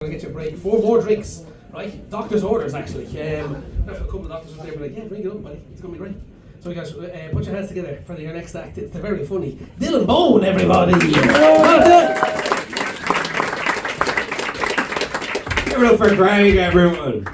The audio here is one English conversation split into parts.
I'll get you a break. 4 more drinks, right? Doctor's orders, actually. I've a couple of doctors there, like, yeah, drink it up, buddy. It's going to be great. So, you guys, put your hands together for your next act. It's the very funny Dylan Bone, everybody. Give it up for Craig, everyone.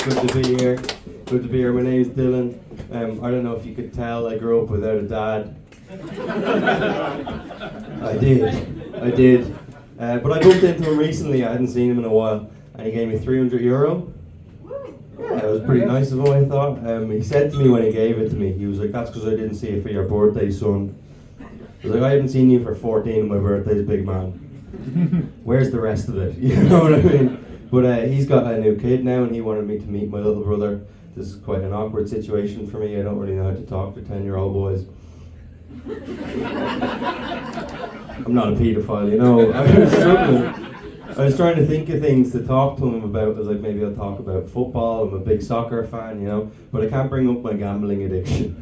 Good to be here. Good to be here. My name's Dylan. I don't know if you could tell, I grew up without a dad. I did. But I bumped into him recently. I hadn't seen him in a while, and he gave me €300. Yeah, it was pretty nice of him, I thought. He said to me when he gave it to me, he was like, "That's because I didn't see it for your birthday, son." I was like, "I haven't seen you for 14 of my birthdays, big man. Where's the rest of it?" You know what I mean? But he's got a new kid now, and he wanted me to meet my little brother. This is quite an awkward situation for me. I don't really know how to talk to 10-year-old boys. I'm not a paedophile, you know. I was struggling. I was trying to think of things to talk to him about. I was like, maybe I'll talk about football. I'm a big soccer fan, you know. But I can't bring up my gambling addiction.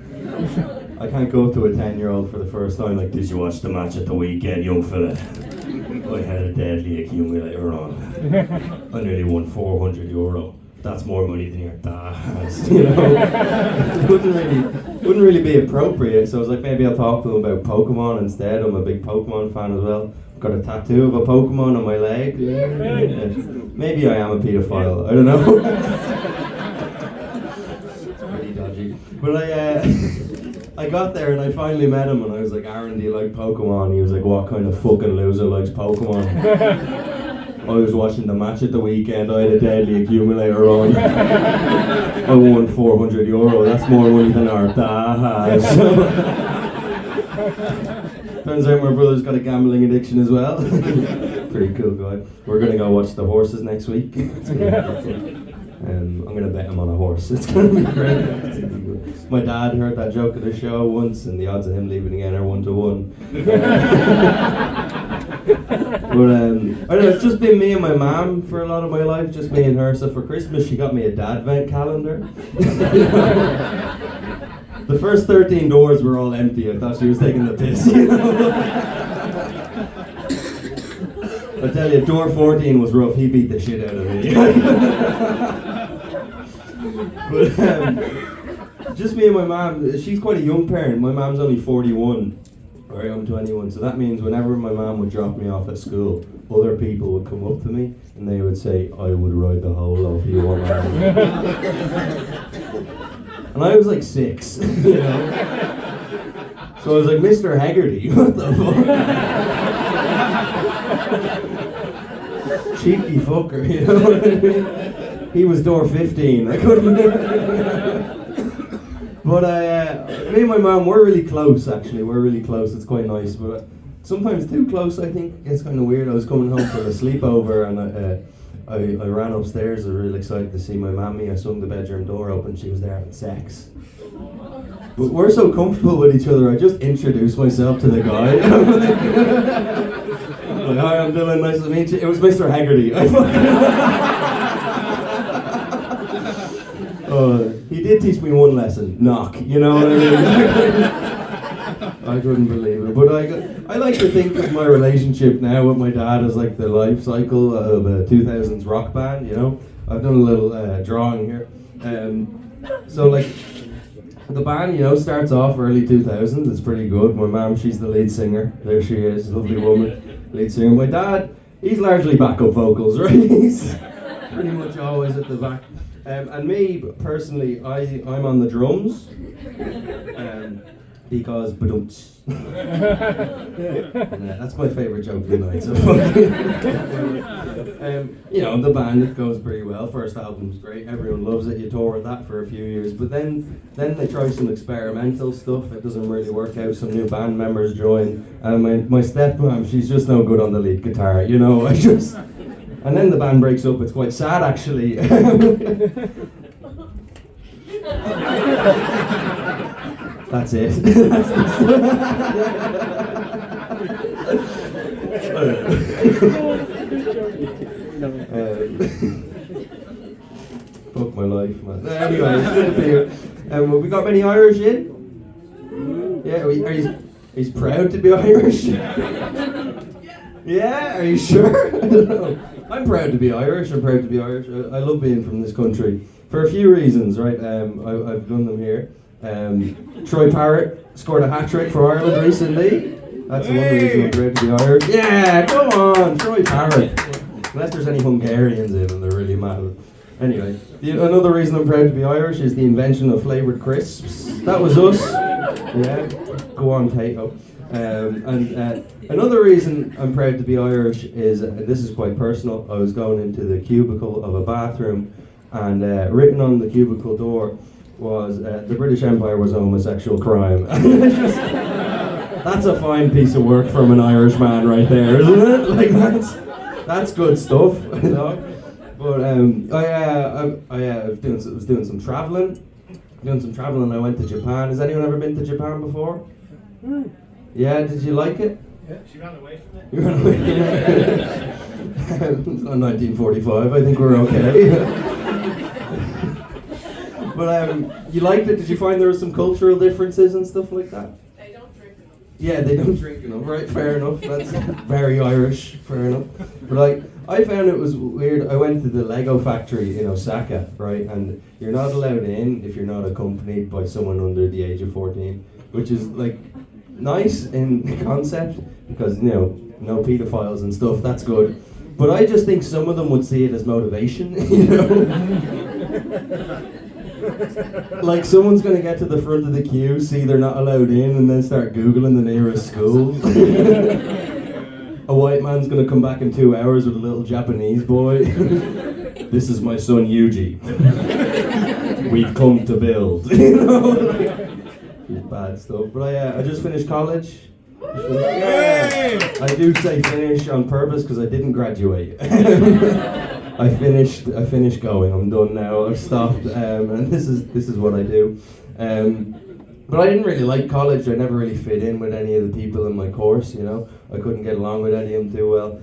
I can't go to a 10-year-old for the first time like, "Did you watch the match at the weekend, young fella? I had a deadly accumulator on. I nearly won €400. That's more money than your dad has." You know, it wouldn't really be appropriate. So I was like, maybe I'll talk to him about Pokemon instead. I'm a big Pokemon fan as well. I've got a tattoo of a Pokemon on my leg. Yeah. Maybe I am a paedophile. I don't know. It's pretty dodgy. But I got there and I finally met him and I was like, "Aaron, do you like Pokemon?" He was like, "What kind of fucking loser likes Pokemon?" I was watching the match at the weekend. I had a deadly accumulator on. I won €400. That's more money than our dad has. Turns out my brother's got a gambling addiction as well. Pretty cool guy. We're gonna go watch the horses next week. It's gonna be fun. I'm gonna bet him on a horse. It's gonna be great. My dad heard that joke at the show once, and the odds of him leaving again are 1 to 1. But I don't know, it's just been me and my mum for a lot of my life, just me and her. So for Christmas, she got me a Dadvent calendar. The first 13 doors were all empty. I thought she was taking the piss, you know? I tell you, door 14 was rough. He beat the shit out of me. But just me and my mum. She's quite a young parent. My mum's only 41. Right, I'm 21, so that means whenever my mum would drop me off at school, other people would come up to me and they would say, "I would ride the whole of you on man." And I was like 6, you know. So I was like, "Mr. Haggerty, what the fuck?" Cheeky fucker, you know what I mean? He was door 15, I couldn't. But me and my mum, we're really close actually, we're really close, it's quite nice, but sometimes too close I think, it's kind of weird. I was coming home from a sleepover and I ran upstairs, I was really excited to see my mammy. I swung the bedroom door open, she was there having sex. But we're so comfortable with each other, I just introduced myself to the guy. Like, "Hi, I'm Dylan, nice to meet you." It was Mr. Haggerty. He did teach me one lesson, knock, you know what I mean? I couldn't believe it. But I like to think of my relationship now with my dad as like the life cycle of a 2000s rock band, you know? I've done a little drawing here. So like, the band, you know, starts off early 2000s, it's pretty good. My mum, she's the lead singer. There she is, lovely woman, lead singer. My dad, he's largely backup vocals, right? He's pretty much always at the back. And me, personally, I'm on the drums, because that's my favourite joke of the night. So you know, the band, it goes pretty well. First album's great, everyone loves it. You tour with that for a few years, but then they try some experimental stuff. It doesn't really work out. Some new band members join, and my stepmom, she's just no good on the lead guitar. You know, and then the band breaks up. It's quite sad, actually. That's it. Fuck my life, man. Anyway, it's good to be here. We got many Irish in? Yeah, are you proud to be Irish? Yeah, are you sure? I don't know. I'm proud to be Irish. I'm proud to be Irish. I love being from this country for a few reasons, right? I've done them here. Troy Parrott scored a hat-trick for Ireland recently. That's one reason I'm proud to be Irish. Yeah, come on, Troy Parrott. Unless there's any Hungarians in and they're really mad. Anyway, another reason I'm proud to be Irish is the invention of flavoured crisps. That was us. Yeah, go on, Tato. Another reason I'm proud to be Irish is, this is quite personal, I was going into the cubicle of a bathroom and written on the cubicle door was, the British Empire was a homosexual crime. That's a fine piece of work from an Irish man right there, isn't it? Like that's good stuff, you know. But I was doing some traveling. I went to Japan. Has anyone ever been to Japan before? Yeah, did you like it? Yeah, she ran away from it. You ran away from it? It's not 1945, I think we're okay. But you liked it? Did you find there were some cultural differences and stuff like that? They don't drink enough. Yeah, they don't drink enough, right? Fair enough. That's very Irish, fair enough. But like, I found it was weird. I went to the Lego factory in Osaka, right? And you're not allowed in if you're not accompanied by someone under the age of 14, which is like nice in concept because, you know, no pedophiles and stuff, that's good. But I just think some of them would see it as motivation, you know? Like someone's going to get to the front of the queue, see they're not allowed in, and then start Googling the nearest school. A white man's going to come back in 2 hours with a little Japanese boy. This is my son Yuji. We've come to build. You know? Bad stuff. But I just finished college. I do say finish on purpose because I didn't graduate. I finished going. I'm done now. I've stopped, and this is what I do. But I didn't really like college. I never really fit in with any of the people in my course. You know, I couldn't get along with any of them too well.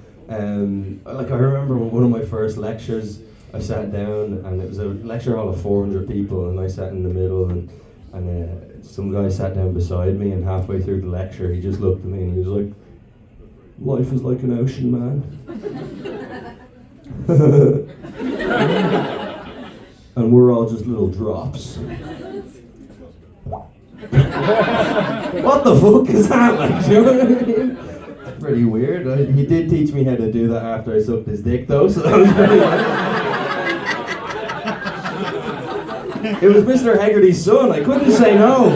Like I remember one of my first lectures, I sat down and it was a lecture hall of 400 people, and I sat in the middle, and some guy sat down beside me, and halfway through the lecture, he just looked at me and he was like, "Life is like an ocean, man." And we're all just little drops. What the fuck is that? Like, you know what I mean? It's pretty weird. He did teach me how to do that after I sucked his dick, though, so that was pretty It was Mr. Haggerty's son. I couldn't say no.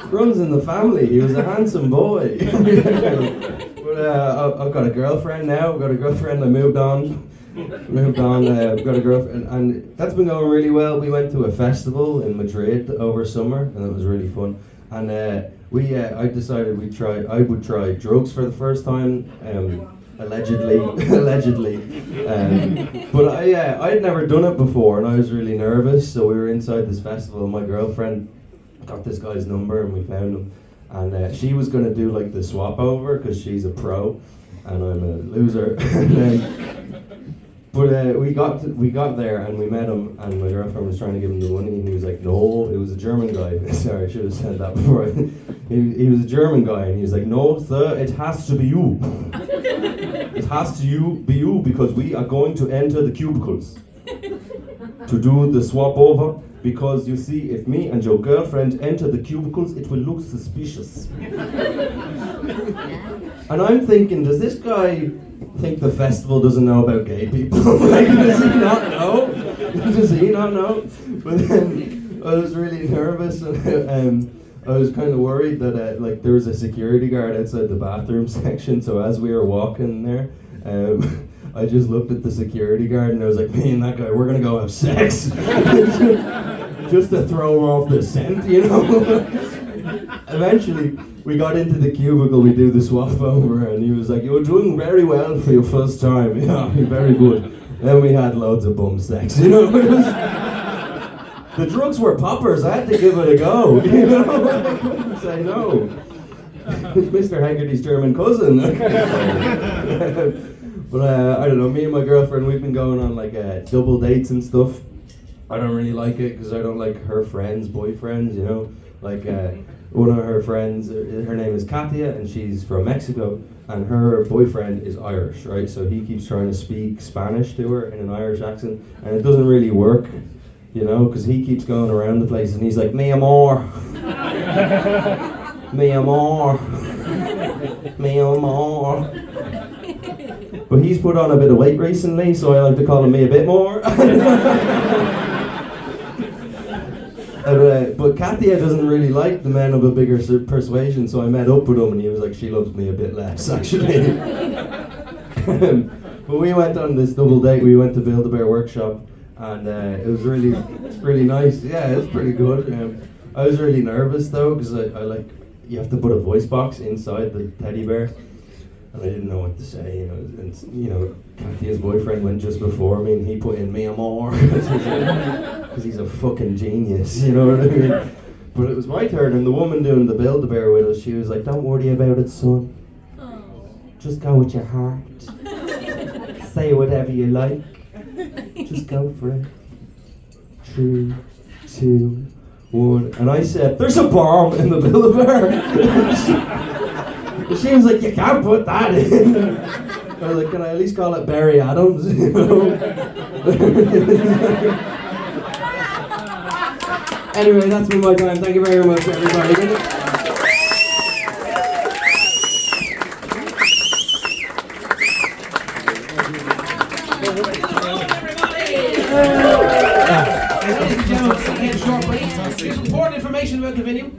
Runs in the family. He was a handsome boy. But I've got a girlfriend now. I've got a girlfriend. I moved on. I've got a girlfriend, and that's been going really well. We went to a festival in Madrid over summer, and it was really fun. And I decided I would try drugs for the first time. Allegedly. But I had never done it before, and I was really nervous. So we were inside this festival, and my girlfriend got this guy's number, and we found him. And she was going to do like the swap over because she's a pro, and I'm a loser. But we got there and we met him, and my girlfriend was trying to give him the money, and he was like, "No," it was a German guy. Sorry, I should have said that before. He was a German guy, and he was like, "No, sir, it has to be you. It has to be you because we are going to enter the cubicles to do the swap over. Because you see, if me and your girlfriend enter the cubicles, it will look suspicious." And I'm thinking, does this guy think the festival doesn't know about gay people? Like, does he not know? Does he not know? But then I was really nervous, and I was kind of worried that like there was a security guard outside the bathroom section. So as we were walking there, I just looked at the security guard and I was like, "Me and that guy, we're gonna go have sex," just to throw him off the scent, you know. Eventually, we got into the cubicle. We do the swap over, and he was like, "You're doing very well for your first time. Yeah, very good." Then we had loads of bum sex, you know. The drugs were poppers. I had to give it a go, you know. I couldn't say no. Mr. Haggerty's German cousin. But I don't know, me and my girlfriend, we've been going on like double dates and stuff. I don't really like it because I don't like her friends' boyfriends, you know. Like one of her friends, her name is Katia, and she's from Mexico. and her boyfriend is Irish, right? So he keeps trying to speak Spanish to her in an Irish accent, and it doesn't really work, you know, because he keeps going around the place and he's like, "Mi amor, mi amor, mi amor." But he's put on a bit of weight recently, so I like to call him me a bit more. But Katia doesn't really like the men of a bigger persuasion, so I met up with him and he was like, she loves me a bit less, actually. But we went on this double date. We went to Build-A-Bear Workshop, and it was really nice. Yeah, it was pretty good. I was really nervous though, because I like, you have to put a voice box inside the teddy bear, and I didn't know what to say, you know. And you know, Katya's boyfriend went just before me, and he put in "me amor" because he's a fucking genius, you know what I mean? But it was my turn, and the woman doing the Build-A-Bear with us, she was like, "Don't worry about it, son. Just go with your heart. Say whatever you like. Just go for it. 3, 2, 1." And I said, "There's a bomb in the Build-A-Bear." She was like, "You can't put that in." I was like, "Can I at least call it Barry Adams?" You know? Anyway, that's been my time. Thank you very much, everybody. Ladies and gentlemen, short break. Here's important information about the venue.